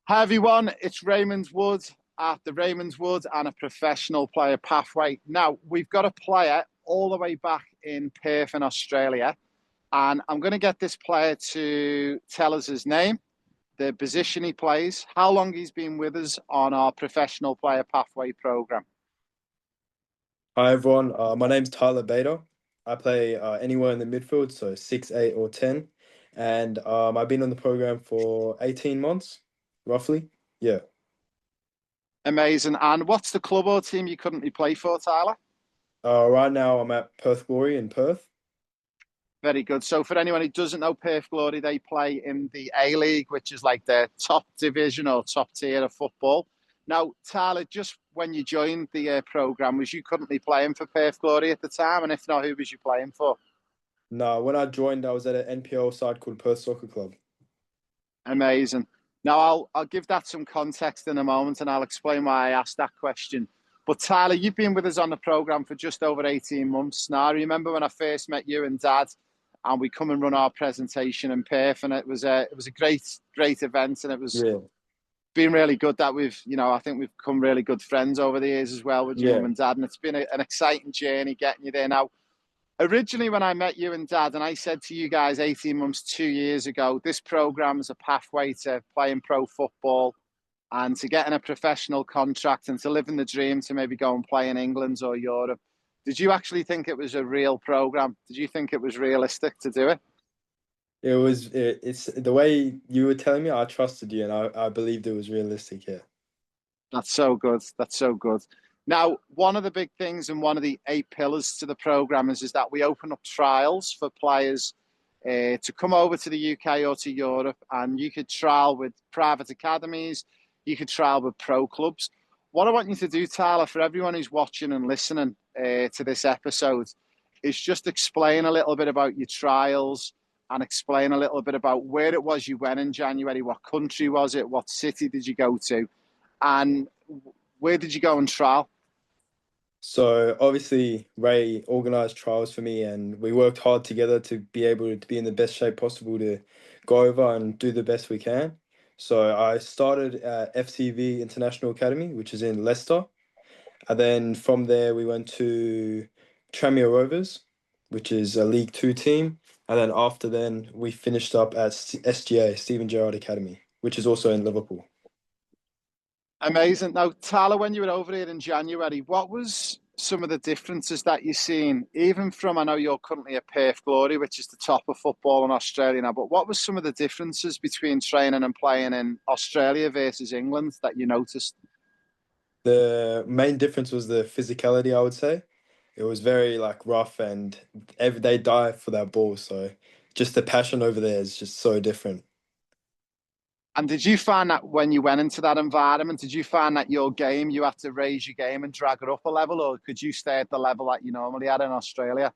Hi everyone, it's Raymond Wood at the Raymond Wood and a professional player pathway. Now, we've got a player all the way back in Perth in Australia, and I'm going to get this player to tell us his name, the position he plays, how long he's been with us on our professional player pathway program. Hi everyone, my name's Tyler Bader. I play anywhere in the midfield, so 6, 8, or 10. And I've been on the program for 18 months, roughly. Yeah. Amazing. And what's the club or team you currently play for, Tyler? Right now I'm at Perth Glory in Perth. Very good. So, for anyone who doesn't know Perth Glory, they play in the A League, which is like the top division or top tier of football. Now, Tyler, just when you joined the program, was you currently playing for Perth Glory at the time? And if not, who was you playing for? No, when I joined, I was at an NPL side called Perth Soccer Club. Amazing. Now, I'll give that some context in a moment, and I'll explain why I asked that question. But Tyler, you've been with us on the program for just over 18 months now. I remember when I first met you and Dad, and we come and run our presentation in Perth, and it was a great event, and it was Yeah. been really good that I think we've become really good friends over the years as well with your mum Yeah. and dad, and it's been an exciting journey getting you there. Now, originally when I met you and Dad, and I said to you guys 18 months, 2 years ago, this program is a pathway to playing pro football and to getting a professional contract and to living the dream to maybe go and play in England or Europe. Did you actually think it was a real program? Did you think it was realistic to do it? It's the way you were telling me, I trusted you and I believed it was realistic, yeah. That's so good. That's so good. Now, one of the big things and one of the 8 pillars to the program is that we open up trials for players to come over to the UK or to Europe, and you could trial with private academies, you could trial with pro clubs. What I want you to do, Tyler, for everyone who's watching and listening to this episode, is just explain a little bit about your trials and explain a little bit about where it was you went in January, what country was it, what city did you go to, and where did you go and trial? So obviously Ray organized trials for me and we worked hard together to be able to be in the best shape possible to go over and do the best we can. So I started at FCV International Academy, which is in Leicester. And then from there we went to Tranmere Rovers, which is a League Two team. And then after then we finished up at SGA, Stephen Gerrard Academy, which is also in Liverpool. Amazing. Now, Tyler, when you were over here in January, what was some of the differences that you've seen, even from, I know you're currently at Perth Glory, which is the top of football in Australia now, but what was some of the differences between training and playing in Australia versus England that you noticed? The main difference was the physicality, I would say. It was very like rough and they die for that ball. So just the passion over there is just so different. And did you find that when you went into that environment, did you find that your game, you had to raise your game and drag it up a level, or could you stay at the level that you normally had in Australia?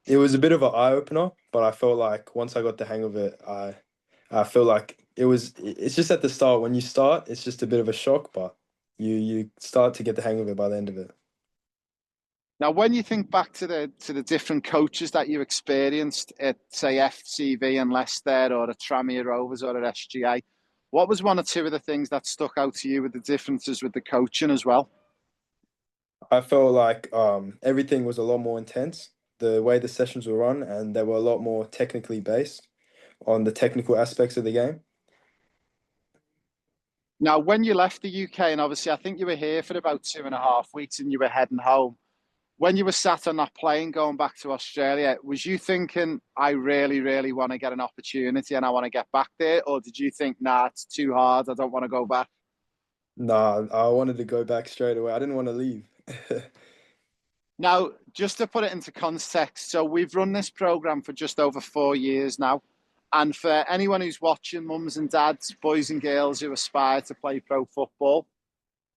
It was a bit of an eye opener, but I felt like once I got the hang of it, I feel like it's just at the start. When you start, it's just a bit of a shock, but you start to get the hang of it by the end of it. Now, when you think back to the different coaches that you experienced at, say, FCV and Leicester, or at Tranmere Rovers, or at SGA, what was one or two of the things that stuck out to you with the differences with the coaching as well? I felt like everything was a lot more intense, the way the sessions were run, and they were a lot more technically based on the technical aspects of the game. Now, when you left the UK, and obviously I think you were here for about 2.5 weeks and you were heading home, when you were sat on that plane going back to Australia, was you thinking, I really, really want to get an opportunity and I want to get back there? Or did you think, nah, it's too hard, I don't want to go back? Nah, I wanted to go back straight away. I didn't want to leave. Now, just to put it into context, so we've run this program for just over 4 years now. And for anyone who's watching, mums and dads, boys and girls who aspire to play pro football,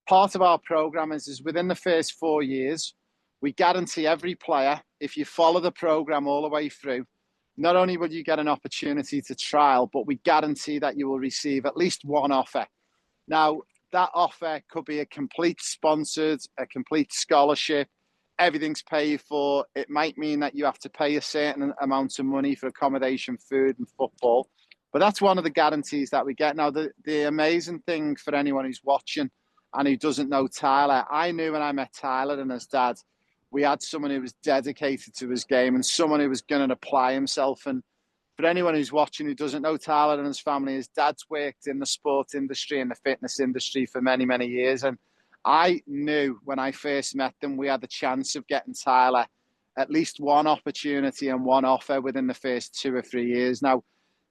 part of our program is within the first 4 years, we guarantee every player, if you follow the program all the way through, not only will you get an opportunity to trial, but we guarantee that you will receive at least one offer. Now, that offer could be a complete sponsored, a complete scholarship, everything's paid for. It might mean that you have to pay a certain amount of money for accommodation, food, and football. But that's one of the guarantees that we get. Now, the amazing thing for anyone who's watching and who doesn't know Tyler, I knew when I met Tyler and his dad, we had someone who was dedicated to his game and someone who was going to apply himself. And for anyone who's watching who doesn't know Tyler and his family, his dad's worked in the sports industry and the fitness industry for many, many years. And I knew when I first met them, we had the chance of getting Tyler at least one opportunity and one offer within the first 2 or 3 years. Now,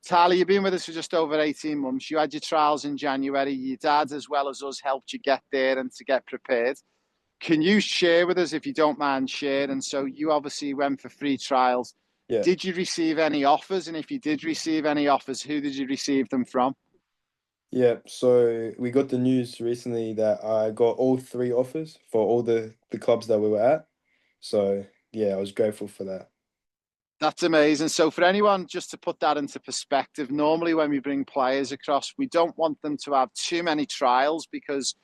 Tyler, you've been with us for just over 18 months. You had your trials in January. Your dad, as well as us, helped you get there and to get prepared. Can you share with us, if you don't mind sharing? So you obviously went for 3 trials. Yeah. Did you receive any offers? And if you did receive any offers, who did you receive them from? Yeah, so we got the news recently that I got all 3 offers for all the clubs that we were at. So yeah, I was grateful for that. That's amazing. So for anyone, just to put that into perspective, normally when we bring players across, we don't want them to have too many trials because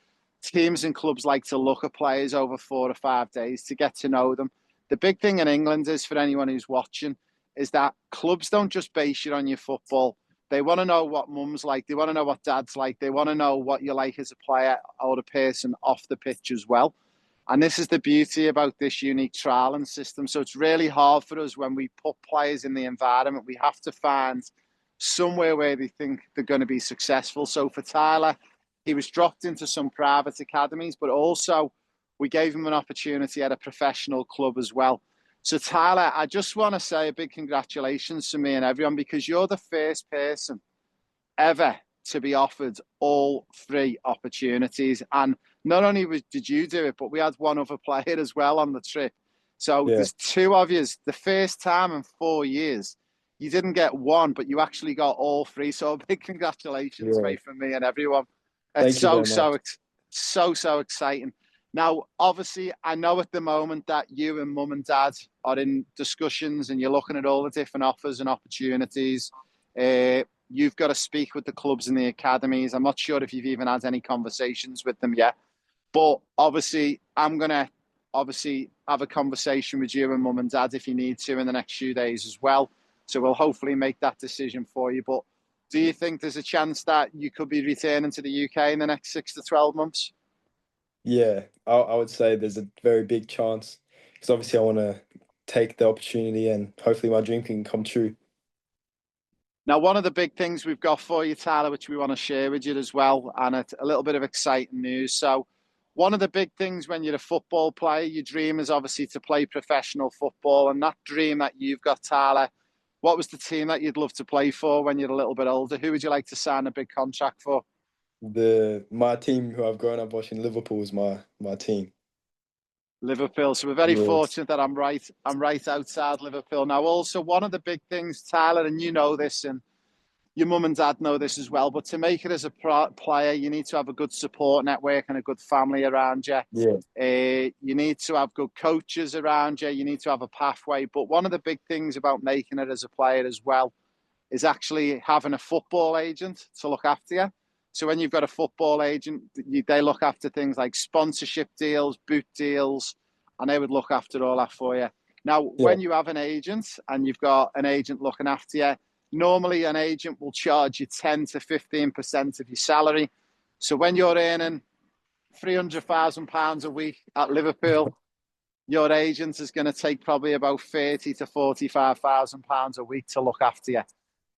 teams and clubs like to look at players over 4 or 5 days to get to know them. The big thing in England is, for anyone who's watching, is that clubs don't just base you on your football. They want to know what mum's like. They want to know what dad's like. They want to know what you're like as a player or a person off the pitch as well. And this is the beauty about this unique trialing system. So it's really hard for us when we put players in the environment. We have to find somewhere where they think they're going to be successful. So for Tyler, he was dropped into some private academies, but also we gave him an opportunity at a professional club as well. So Tyler, I just want to say a big congratulations to me and everyone, because you're the first person ever to be offered all 3 opportunities. And not only did you do it, but we had one other player as well on the trip. So Yeah. there's 2 of you. The first time in 4 years, you didn't get one, but you actually got all 3. So a big congratulations, Yeah. mate, from me and everyone. It's Thank you very much. so exciting. Now, obviously, I know at the moment that you and mum and dad are in discussions and you're looking at all the different offers and opportunities. You've got to speak with the clubs and the academies. I'm not sure if you've even had any conversations with them yet. But obviously, I'm going to have a conversation with you and mum and dad if you need to in the next few days as well. So we'll hopefully make that decision for you. But do you think there's a chance that you could be returning to the UK in the next 6 to 12 months? Yeah, I would say there's a very big chance because obviously I want to take the opportunity and hopefully my dream can come true. Now, one of the big things we've got for you, Tyler, which we want to share with you as well, and a little bit of exciting news. So one of the big things when you're a football player, your dream is obviously to play professional football. And that dream that you've got, Tyler, what was the team that you'd love to play for when you're a little bit older? Who would you like to sign a big contract for? My team who I've grown up watching, Liverpool, is my team. Liverpool. So we're very Yes. fortunate that I'm right outside Liverpool. Now, also one of the big things, Tyler, and you know this, and your mum and dad know this as well, but to make it as a player, you need to have a good support network and a good family around you. Yeah. You need to have good coaches around you. You need to have a pathway. But one of the big things about making it as a player as well is actually having a football agent to look after you. So when you've got a football agent, they look after things like sponsorship deals, boot deals, and they would look after all that for you. Now, Yeah. when you have an agent and you've got an agent looking after you, normally an agent will charge you 10 to 15% of your salary. So when you're earning £300,000 a week at Liverpool, your agent is going to take probably about 30 to 45,000 pounds a week to look after you.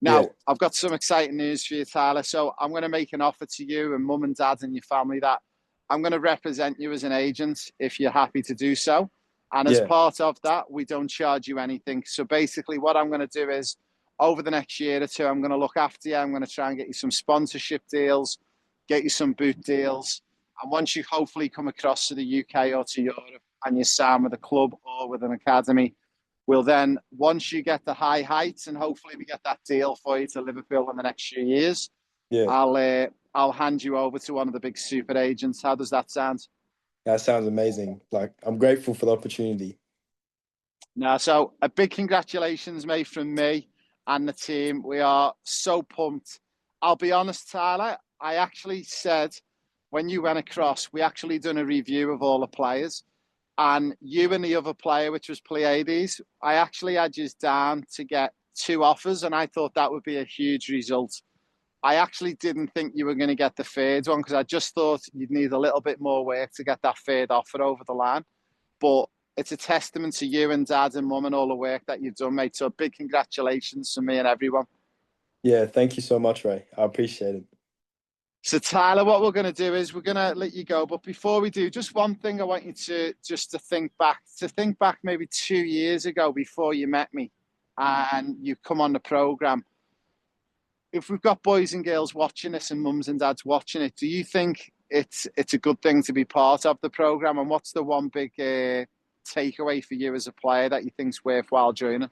Yeah. Now, I've got some exciting news for you, Tyler. So I'm going to make an offer to you and mum and dad and your family that I'm going to represent you as an agent if you're happy to do so. And as Yeah. part of that, we don't charge you anything. So basically what I'm going to do is over the next year or two, I'm going to look after you. I'm going to try and get you some sponsorship deals, get you some boot deals. And once you hopefully come across to the UK or to Europe and you sign with a club or with an academy, we'll then, once you get the high heights and hopefully we get that deal for you to Liverpool in the next few years, Yeah. I'll hand you over to one of the big super agents. How does that sound? That sounds amazing. Like, I'm grateful for the opportunity. Now, so a big congratulations, mate, from me and the team. We are so pumped. I'll be honest, Tyler, I actually said when you went across, we actually done a review of all the players. And you and the other player, which was Pleiades, I actually had you down to get 2 offers, and I thought that would be a huge result. I actually didn't think you were going to get the third one because I just thought you'd need a little bit more work to get that third offer over the line. But it's a testament to you and Dad and Mum and all the work that you've done, mate. So big congratulations from me and everyone. Yeah, thank you so much, Ray. I appreciate it. So Tyler, what we're going to do is we're going to let you go. But before we do, just one thing I want you to just to think back maybe 2 years ago before you met me and you come on the program. If we've got boys and girls watching this and mums and dads watching it, do you think it's a good thing to be part of the program? And what's the one big takeaway for you as a player that you think's worthwhile joining?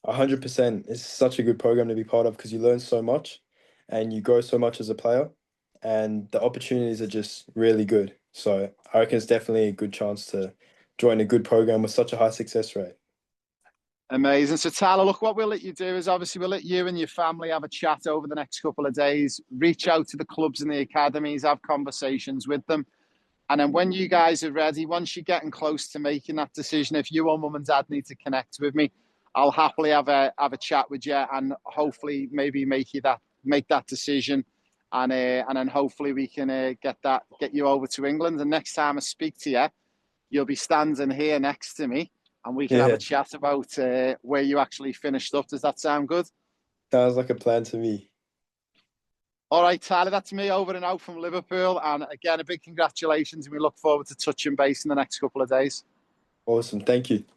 100%. It's such a good program to be part of because you learn so much and you grow so much as a player, and the opportunities are just really good. So I reckon it's definitely a good chance to join a good program with such a high success rate. Amazing. So Tyler, look, what we'll let you do is obviously we'll let you and your family have a chat over the next couple of days, reach out to the clubs and the academies, have conversations with them. And then when you guys are ready, once you're getting close to making that decision, if you or mum and dad need to connect with me, I'll happily have a chat with you and hopefully maybe make that decision. And then hopefully we can get you over to England. And next time I speak to you, you'll be standing here next to me and we can have Yeah, a chat about where you actually finished up. Does that sound good? sounds like a plan to me. All right, Tyler, that's me over and out from Liverpool. And again, a big congratulations. And we look forward to touching base in the next couple of days. Awesome. Thank you.